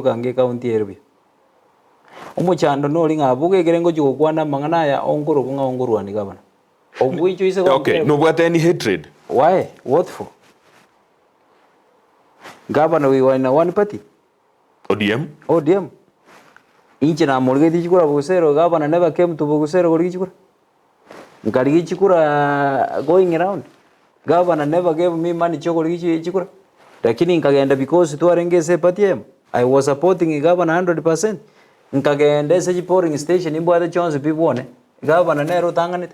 kange county erbi umuchando no linga abuge gerengo jugo kwana mangana ya ongoro kunga ongoro ani gabana obu icho ise okay no what any hatred why what for gabana we were in one party ODM inchi na mulge dichikura Bogusero gabana never came to Bogusero gori chikura ngari chikura going around gabana never gave me money chokori chikura lakini nkagenda because tu arengese party I was supporting governor 100%. Nkagenda seji pouring station imbo ate chance bibone. Governor nero tanganite.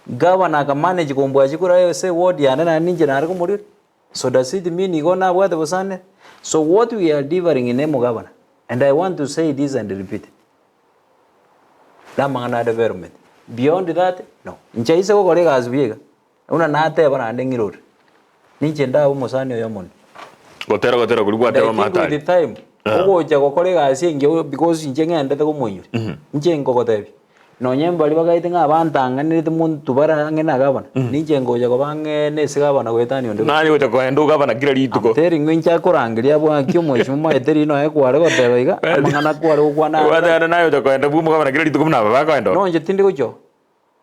Governor ka manage kombo chikura yo say ward ya na ninje na ariko muri. So does it mean you gonna what was on? So what we are delivering in name of governor. And I want to say this and repeat. La mangana development. Beyond that, no. Ncha ise ko kolega azbiega. Una nate bana ndengiro. Ninje nda umosani yo yamoni. Gotera kulikuwa tewa matari. With the time. Ogo jago kolega asinge because inje ngende ko moyo. Inje ngo tebi. No nyemba libaga itinga abantanga ni muntu bara ngena gabana. Ninje ngo jago bange nese gabana gwetani onde. Nani weto ko endo gabana gira lituko. Teri ngwincha korangiria bwa kyo mwisho mwa eteri no ekware go teba iga. Amangana kware ukwana. Wada na yo ko endo bumu gabana gira lituko mna baba ko endo. No nje tindi ko jo.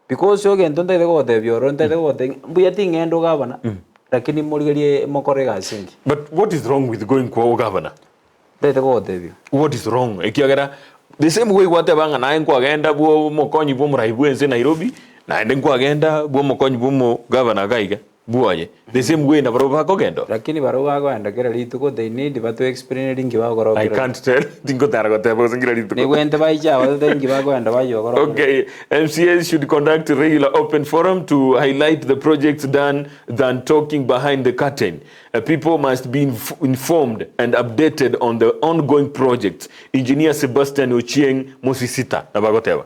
Because yo gento ndede go tebi oro ndede go te. Mbuya tingendo gabana. Lakini muligerie mokorega asingi. But what is wrong with going kwa governor? What is wrong? Ekiagera the same way whatever na enko agenda bo mokonyi bo muraibu ense Nairobi na enko agenda bo mokonyi bo mo governor gaiga buaye the same way na baroba ko gendo. Lakini baroba ko enda kera lituko they need but to explain ngiba goro. I can't tell tingo tarago tebo singira lituko. Ni wente ba ija wa ngiba ko enda ba yo goro. Okay, MCAs should conduct a regular open forum to highlight the projects done than talking behind the curtain. People must be informed and updated on the ongoing projects. Engineer Sebastian Ochieng Mosisita nabagotewa.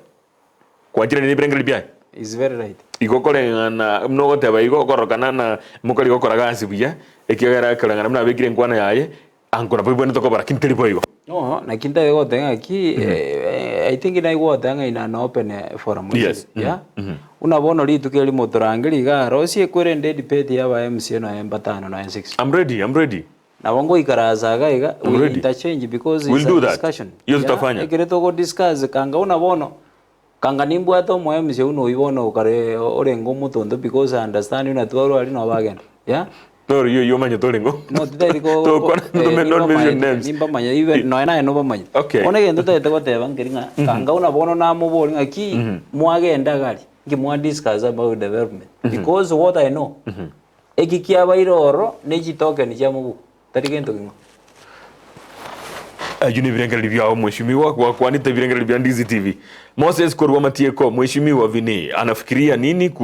Kwa jina ni brengeli bia. Is very right. Igokole na mnogotewa igokoroka na mukali gokoraga asibuya ekigera kalanga na bekire nkwana yaye ankora bwe bwene tokobara kinteli boigo. No, na kinta yego tenga ki I think ina igo tenga ina an open forum. Yes. Yeah. Unabono litukeli motorangeli ga rosi ekwere debate ya ba MCA na M5 na M6. I'm ready. Na wango ikaraza ga iga we interchange because it's a discussion. Yes tafanya. Ekereto go discuss kanga unabono kanga nimbu ato mo MCA uno ibono ukare orengo Motonto because I understand una twaro ali no bagenda. Yeah. No, you manyo tolingo. No, today go. Don't mention names. Nimba manya even no ina no manya. Okay. One gendo te teba ngiringa. Kanga una bono na mo bolinga ki mwagenda gali. Ngi mwa discuss about development. Because what I know. Eki kia bairoro neji token ni jamu. Tari gento kingo. Ajuni virengeli bya mheshimiwa kwa nita virengeli bya Ndizi TV. Moses Korwa Matieko mheshimiwa vini anafikiria nini